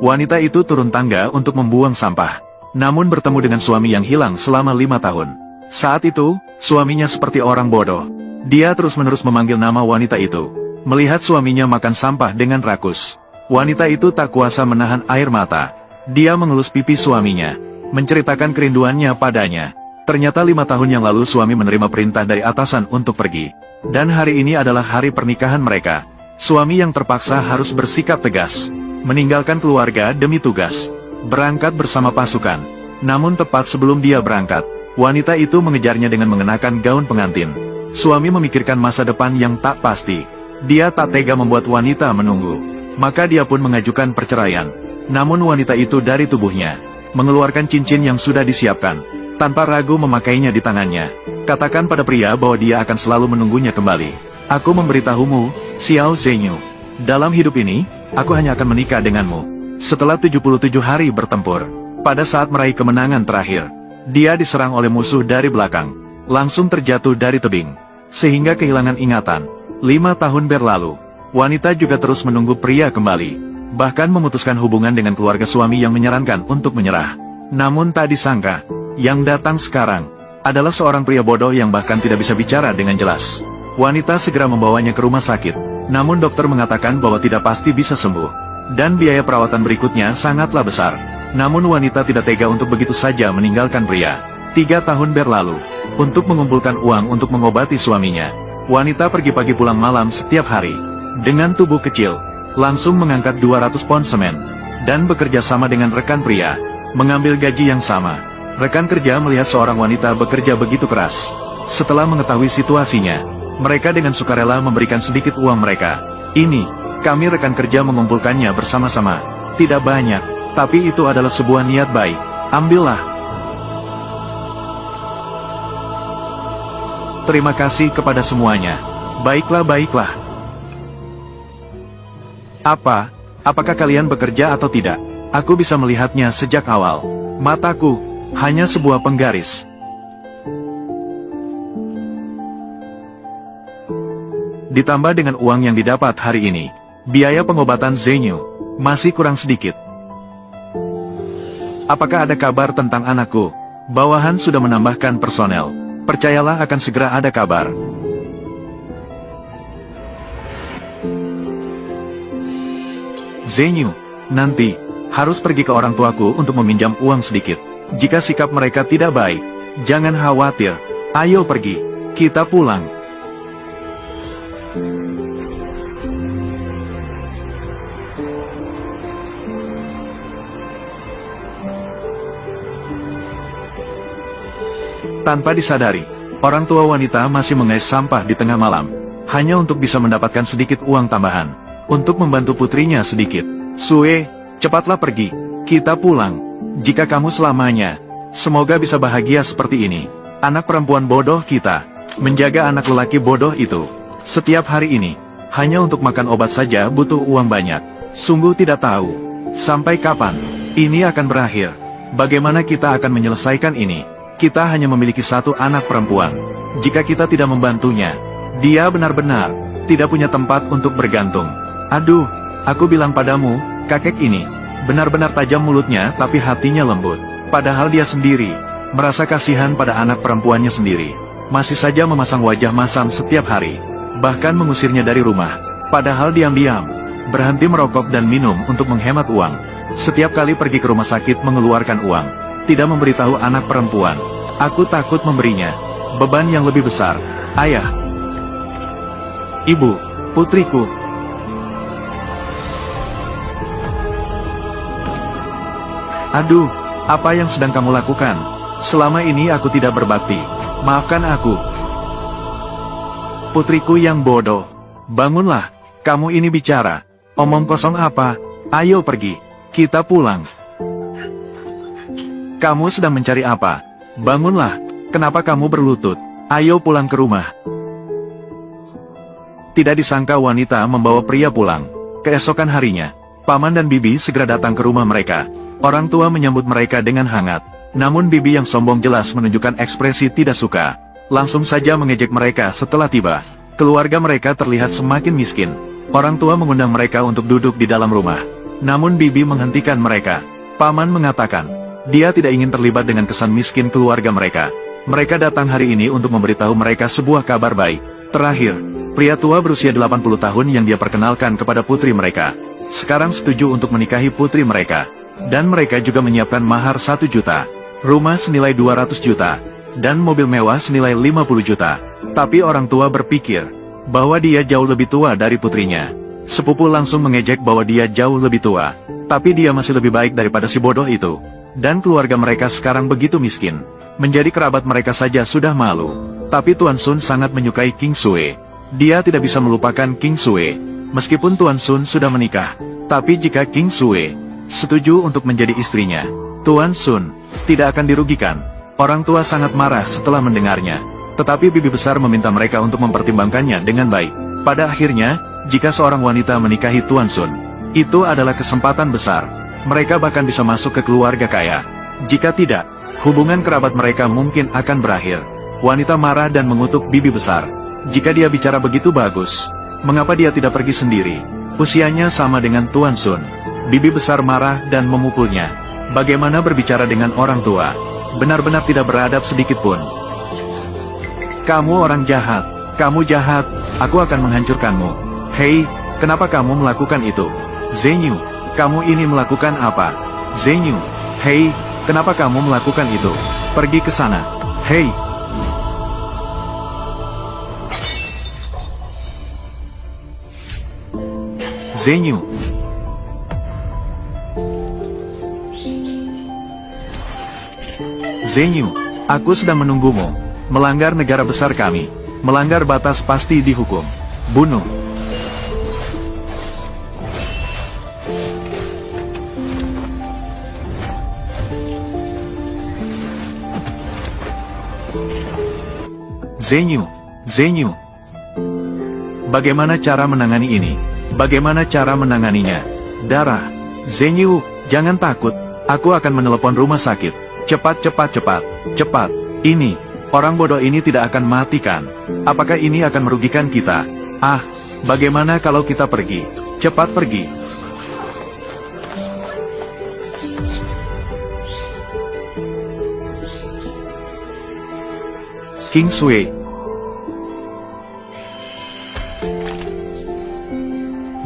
Wanita itu turun tangga untuk membuang sampah. Namun bertemu dengan suami yang hilang selama 5 tahun. Saat itu, suaminya seperti orang bodoh. Dia terus-menerus memanggil nama wanita itu. Melihat suaminya makan sampah dengan rakus, wanita itu tak kuasa menahan air mata. Dia mengelus pipi suaminya, menceritakan kerinduannya padanya. Ternyata 5 tahun yang lalu suami menerima perintah dari atasan untuk pergi. Dan hari ini adalah hari pernikahan mereka. Suami yang terpaksa harus bersikap tegas, meninggalkan keluarga demi tugas, berangkat bersama pasukan. Namun tepat sebelum dia berangkat, wanita itu mengejarnya dengan mengenakan gaun pengantin. Suami memikirkan masa depan yang tak pasti. Dia tak tega membuat wanita menunggu. Maka dia pun mengajukan perceraian. Namun wanita itu dari tubuhnya mengeluarkan cincin yang sudah disiapkan. Tanpa ragu memakainya di tangannya. Katakan pada pria bahwa dia akan selalu menunggunya kembali. Aku memberitahumu, Xiao Zhenyu. Dalam hidup ini, aku hanya akan menikah denganmu. Setelah 77 hari bertempur, pada saat meraih kemenangan terakhir, dia diserang oleh musuh dari belakang. Langsung terjatuh dari tebing, sehingga kehilangan ingatan. 5 tahun berlalu, wanita juga terus menunggu pria kembali. Bahkan memutuskan hubungan dengan keluarga suami yang menyarankan untuk menyerah. Namun tak disangka, yang datang sekarang adalah seorang pria bodoh yang bahkan tidak bisa bicara dengan jelas. Wanita segera membawanya ke rumah sakit. Namun dokter mengatakan bahwa tidak pasti bisa sembuh. Dan biaya perawatan berikutnya sangatlah besar. Namun wanita tidak tega untuk begitu saja meninggalkan pria. 3 tahun berlalu. Untuk mengumpulkan uang untuk mengobati suaminya, wanita pergi pagi pulang malam setiap hari. Dengan tubuh kecil, langsung mengangkat 200 pon semen. Dan bekerja sama dengan rekan pria, mengambil gaji yang sama. Rekan kerja melihat seorang wanita bekerja begitu keras. Setelah mengetahui situasinya, mereka dengan sukarela memberikan sedikit uang mereka. Ini, kami rekan kerja mengumpulkannya bersama-sama. Tidak banyak, tapi itu adalah sebuah niat baik. Ambillah. Terima kasih kepada semuanya. Baiklah, baiklah. Apakah kalian bekerja atau tidak? Aku bisa melihatnya sejak awal. Mataku hanya sebuah penggaris. Ditambah dengan uang yang didapat hari ini, biaya pengobatan Zhenyu masih kurang sedikit. Apakah ada kabar tentang anakku? Bawahan sudah menambahkan personel. Percayalah akan segera ada kabar. Zhenyu, nanti harus pergi ke orang tuaku untuk meminjam uang sedikit. Jika sikap mereka tidak baik, jangan khawatir. Ayo pergi, kita pulang. Tanpa disadari, orang tua wanita masih mengais sampah di tengah malam, hanya untuk bisa mendapatkan sedikit uang tambahan, untuk membantu putrinya sedikit. Sue, cepatlah pergi, kita pulang. Jika kamu selamanya, semoga bisa bahagia seperti ini. Anak perempuan bodoh kita, menjaga anak lelaki bodoh itu. Setiap hari ini, hanya untuk makan obat saja butuh uang banyak. Sungguh tidak tahu, sampai kapan ini akan berakhir. Bagaimana kita akan menyelesaikan ini? Kita hanya memiliki satu anak perempuan. Jika kita tidak membantunya, dia benar-benar tidak punya tempat untuk bergantung. Aduh, aku bilang padamu, kakek ini benar-benar tajam mulutnya tapi hatinya lembut. Padahal dia sendiri merasa kasihan pada anak perempuannya sendiri. Masih saja memasang wajah masam setiap hari, bahkan mengusirnya dari rumah. Padahal diam-diam berhenti merokok dan minum untuk menghemat uang. Setiap kali pergi ke rumah sakit mengeluarkan uang, tidak memberitahu anak perempuan. Aku takut memberinya beban yang lebih besar. Ayah, ibu, putriku. Aduh, apa yang sedang kamu lakukan? Selama ini aku tidak berbakti. Maafkan aku. Putriku yang bodoh. Bangunlah, kamu ini bicara. Omong kosong apa? Ayo pergi, kita pulang. Kamu sedang mencari apa? Bangunlah, kenapa kamu berlutut? Ayo pulang ke rumah. Tidak disangka wanita membawa pria pulang. Keesokan harinya, paman dan bibi segera datang ke rumah mereka. Orang tua menyambut mereka dengan hangat. Namun bibi yang sombong jelas menunjukkan ekspresi tidak suka. Langsung saja mengejek mereka setelah tiba. Keluarga mereka terlihat semakin miskin. Orang tua mengundang mereka untuk duduk di dalam rumah. Namun Bibi menghentikan mereka. Paman mengatakan, dia tidak ingin terlibat dengan kesan miskin keluarga mereka. Mereka datang hari ini untuk memberitahu mereka sebuah kabar baik. Terakhir, pria tua berusia 80 tahun yang dia perkenalkan kepada putri mereka, sekarang setuju untuk menikahi putri mereka. Dan mereka juga menyiapkan mahar 1 juta, rumah senilai 200 juta, dan mobil mewah senilai 50 juta. Tapi orang tua berpikir bahwa dia jauh lebih tua dari putrinya. Sepupu langsung mengejek bahwa dia jauh lebih tua, tapi dia masih lebih baik daripada si bodoh itu. Dan keluarga mereka sekarang begitu miskin. Menjadi kerabat mereka saja sudah malu. Tapi Tuan Sun sangat menyukai King Sui. Dia tidak bisa melupakan King Sui. Meskipun Tuan Sun sudah menikah, tapi jika King Sui setuju untuk menjadi istrinya, Tuan Sun tidak akan dirugikan. Orang tua sangat marah setelah mendengarnya. Tetapi bibi besar meminta mereka untuk mempertimbangkannya dengan baik. Pada akhirnya, jika seorang wanita menikahi Tuan Sun, itu adalah kesempatan besar. Mereka bahkan bisa masuk ke keluarga kaya. Jika tidak, hubungan kerabat mereka mungkin akan berakhir. Wanita marah dan mengutuk bibi besar. Jika dia bicara begitu bagus, mengapa dia tidak pergi sendiri? Usianya sama dengan Tuan Sun. Bibi besar marah dan memukulnya. Bagaimana berbicara dengan orang tua? Benar-benar tidak beradab sedikit pun. Kamu orang jahat. Kamu jahat. Aku akan menghancurkanmu. Hei, kenapa kamu melakukan itu? Zenyu, kamu ini melakukan apa? Zenyu, hei, kenapa kamu melakukan itu? Pergi ke sana. Hei. Zenyu. Zenyu, aku sedang menunggumu. Melanggar negara besar kami. Melanggar batas pasti dihukum. Bunuh. Zenyu, Zenyu. Bagaimana cara menangani ini? Bagaimana cara menanganinya? Darah. Zenyu, jangan takut. Aku akan menelepon rumah sakit. Cepat, cepat, cepat. Cepat. Ini, orang bodoh ini tidak akan matikan. Apakah ini akan merugikan kita? Ah, bagaimana kalau kita pergi? Cepat pergi. King Sui.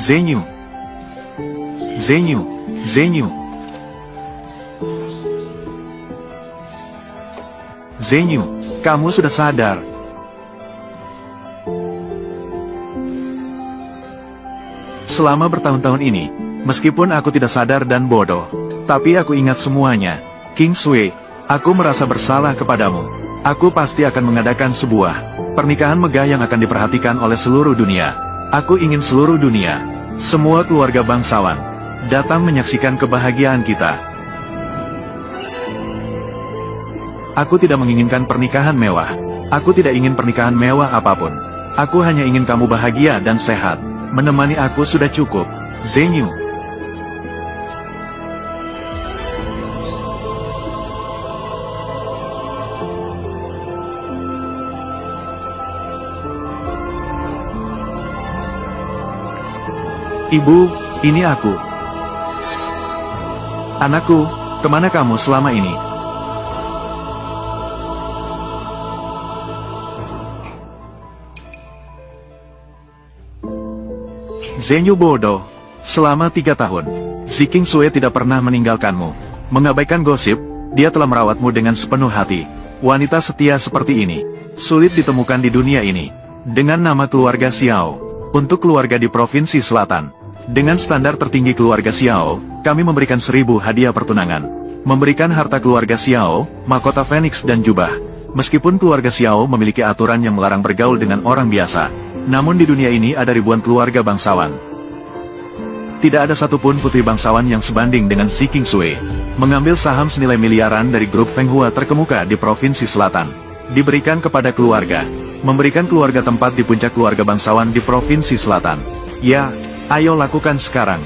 Zenyu. Zenyu. Zenyu. Zenyu, kamu sudah sadar. Selama bertahun-tahun ini, meskipun aku tidak sadar dan bodoh, tapi aku ingat semuanya. King Sui, aku merasa bersalah kepadamu. Aku pasti akan mengadakan sebuah pernikahan megah yang akan diperhatikan oleh seluruh dunia. Aku ingin seluruh dunia, semua keluarga bangsawan, datang menyaksikan kebahagiaan kita. Aku tidak menginginkan pernikahan mewah. Aku tidak ingin pernikahan mewah apapun. Aku hanya ingin kamu bahagia dan sehat. Menemani aku sudah cukup. Zenyu. Ibu, ini aku. Anakku, kemana kamu selama ini? Zenyu bodoh. Selama 3 tahun, King Sui tidak pernah meninggalkanmu. Mengabaikan gosip, dia telah merawatmu dengan sepenuh hati. Wanita setia seperti ini, sulit ditemukan di dunia ini. Dengan nama keluarga Xiao, untuk keluarga di Provinsi Selatan. Dengan standar tertinggi keluarga Xiao, kami memberikan 1000 hadiah pertunangan. Memberikan harta keluarga Xiao, mahkota Phoenix dan jubah. Meskipun keluarga Xiao memiliki aturan yang melarang bergaul dengan orang biasa, namun di dunia ini ada ribuan keluarga bangsawan. Tidak ada satupun putri bangsawan yang sebanding dengan King Sui. Mengambil saham senilai miliaran dari grup Feng Hua terkemuka di Provinsi Selatan. Diberikan kepada keluarga. Memberikan keluarga tempat di puncak keluarga bangsawan di Provinsi Selatan. Ya, ayo lakukan sekarang.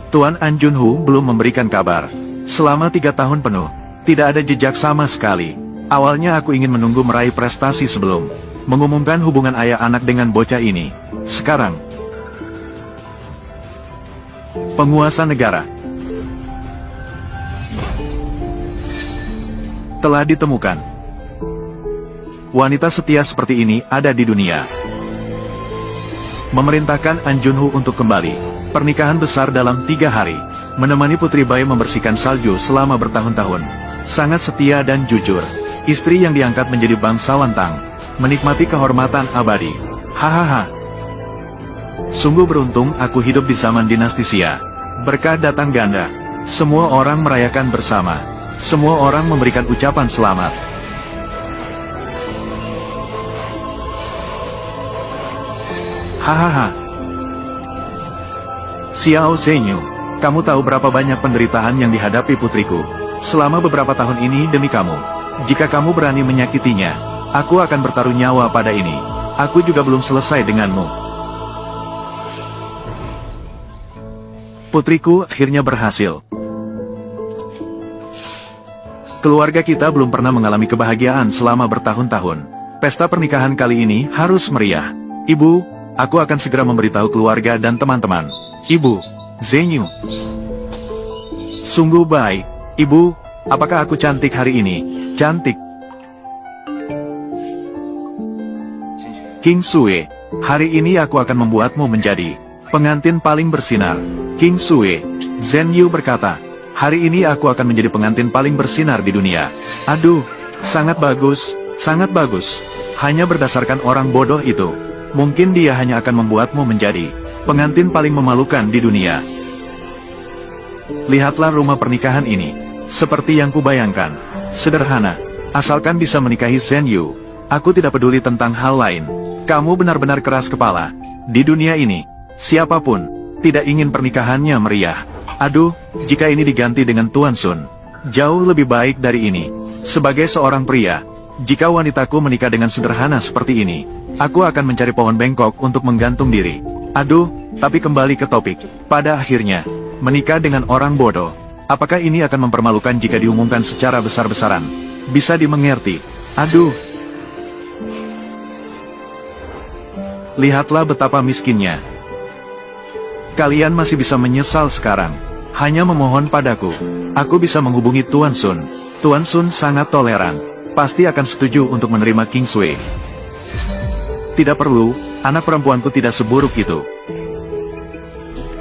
Tuan An Junhu belum memberikan kabar. Selama 3 tahun penuh, tidak ada jejak sama sekali. Awalnya aku ingin menunggu meraih prestasi sebelum mengumumkan hubungan ayah anak dengan bocah ini. Sekarang, penguasa negara telah ditemukan. Wanita setia seperti ini ada di dunia. Memerintahkan An Junho untuk kembali. Pernikahan besar dalam 3 hari. Menemani Putri Bai membersihkan salju selama bertahun-tahun. Sangat setia dan jujur. Istri yang diangkat menjadi bangsawan Tang. Menikmati kehormatan abadi. Hahaha. Sungguh beruntung aku hidup di zaman dinasti Xia. Berkah datang ganda. Semua orang merayakan bersama. Semua orang memberikan ucapan selamat. Hahaha. Xiao Zhenyu, kamu tahu berapa banyak penderitaan yang dihadapi putriku selama beberapa tahun ini demi kamu. Jika kamu berani menyakitinya, aku akan bertaruh nyawa pada ini. Aku juga belum selesai denganmu. Putriku akhirnya berhasil. Keluarga kita belum pernah mengalami kebahagiaan selama bertahun-tahun. Pesta pernikahan kali ini harus meriah. Ibu, aku akan segera memberitahu keluarga dan teman-teman. Ibu, Zhenyu. Sungguh baik. Ibu, apakah aku cantik hari ini? Cantik. King Sui, hari ini aku akan membuatmu menjadi pengantin paling bersinar. King Sui, Zhenyu berkata, hari ini aku akan menjadi pengantin paling bersinar di dunia. Aduh, sangat bagus, sangat bagus. Hanya berdasarkan orang bodoh itu. Mungkin dia hanya akan membuatmu menjadi pengantin paling memalukan di dunia. Lihatlah rumah pernikahan ini. Seperti yang kubayangkan. Sederhana. Asalkan bisa menikahi Zhenyu. Aku tidak peduli tentang hal lain. Kamu benar-benar keras kepala. Di dunia ini, siapapun tidak ingin pernikahannya meriah. Aduh, jika ini diganti dengan Tuan Sun, jauh lebih baik dari ini. Sebagai seorang pria, jika wanitaku menikah dengan sederhana seperti ini, aku akan mencari pohon bengkok untuk menggantung diri. Aduh, tapi kembali ke topik. Pada akhirnya, menikah dengan orang bodoh. Apakah ini akan mempermalukan jika diumumkan secara besar-besaran? Bisa dimengerti. Aduh. Lihatlah betapa miskinnya. Kalian masih bisa menyesal sekarang. Hanya memohon padaku. Aku bisa menghubungi Tuan Sun. Tuan Sun sangat toleran. Pasti akan setuju untuk menerima King Sui. Tidak perlu, anak perempuanku tidak seburuk itu.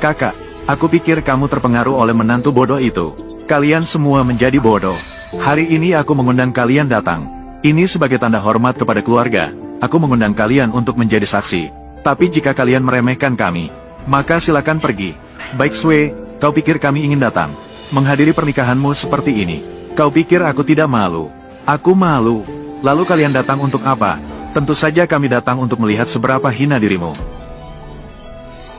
Kakak, aku pikir kamu terpengaruh oleh menantu bodoh itu. Kalian semua menjadi bodoh. Hari ini aku mengundang kalian datang. Ini sebagai tanda hormat kepada keluarga. Aku mengundang kalian untuk menjadi saksi. Tapi jika kalian meremehkan kami, maka silakan pergi. Baik Sui, kau pikir kami ingin datang menghadiri pernikahanmu seperti ini? Kau pikir aku tidak malu? Aku malu. Lalu kalian datang untuk apa? Tentu saja kami datang untuk melihat seberapa hina dirimu.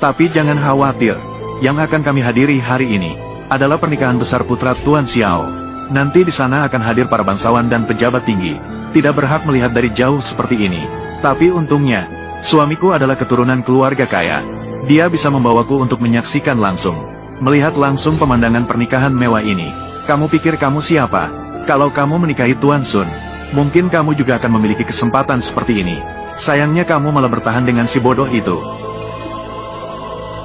Tapi jangan khawatir. Yang akan kami hadiri hari ini adalah pernikahan besar putra Tuan Xiao. Nanti di sana akan hadir para bangsawan dan pejabat tinggi. Tidak berhak melihat dari jauh seperti ini. Tapi untungnya, suamiku adalah keturunan keluarga kaya. Dia bisa membawaku untuk menyaksikan langsung. Melihat langsung pemandangan pernikahan mewah ini. Kamu pikir kamu siapa? Kalau kamu menikahi Tuan Sun, mungkin kamu juga akan memiliki kesempatan seperti ini. Sayangnya kamu malah bertahan dengan si bodoh itu.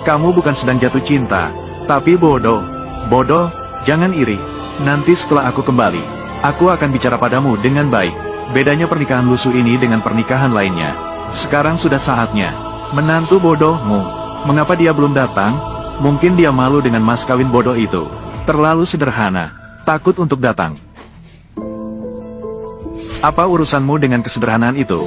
Kamu bukan sedang jatuh cinta, tapi bodoh. Bodoh, jangan iri. Nanti setelah aku kembali, aku akan bicara padamu dengan baik. Bedanya pernikahan lusuh ini dengan pernikahan lainnya. Sekarang sudah saatnya. Menantu bodohmu, mengapa dia belum datang? Mungkin dia malu dengan mas kawin bodoh itu. Terlalu sederhana, takut untuk datang. Apa urusanmu dengan kesederhanaan itu?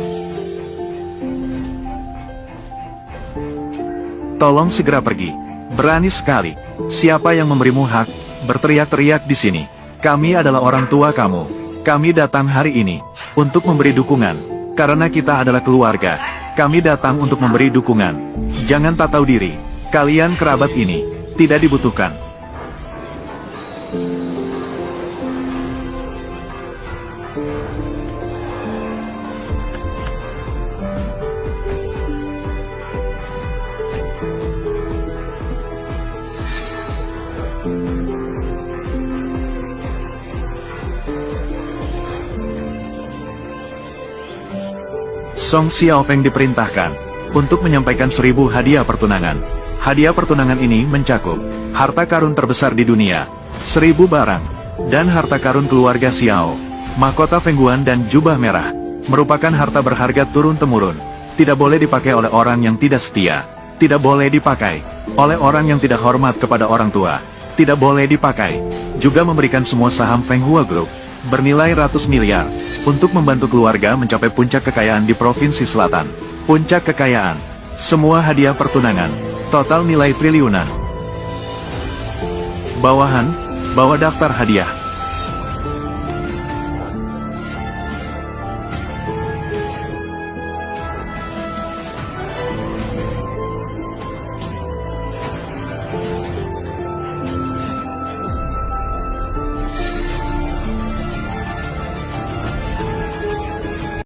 Tolong segera pergi. Berani sekali. Siapa yang memberimu hak berteriak-teriak di sini? Kami adalah orang tua kamu. Kami datang hari ini untuk memberi dukungan. Karena kita adalah keluarga. Kami datang untuk memberi dukungan. Jangan tak tahu diri. Kalian kerabat ini tidak dibutuhkan. Song Xiaofeng diperintahkan untuk menyampaikan 1000 hadiah pertunangan. Hadiah pertunangan ini mencakup harta karun terbesar di dunia, 1000 barang, dan harta karun keluarga Xiao. Mahkota Fengguan dan jubah merah merupakan harta berharga turun-temurun. Tidak boleh dipakai oleh orang yang tidak setia. Tidak boleh dipakai oleh orang yang tidak hormat kepada orang tua. Tidak boleh dipakai. Juga memberikan semua saham Fenghua Group bernilai ratus miliar untuk membantu keluarga mencapai puncak kekayaan di Provinsi Selatan. Puncak kekayaan. Semua hadiah pertunangan. Total nilai triliunan. Bawahan, bawa daftar hadiah.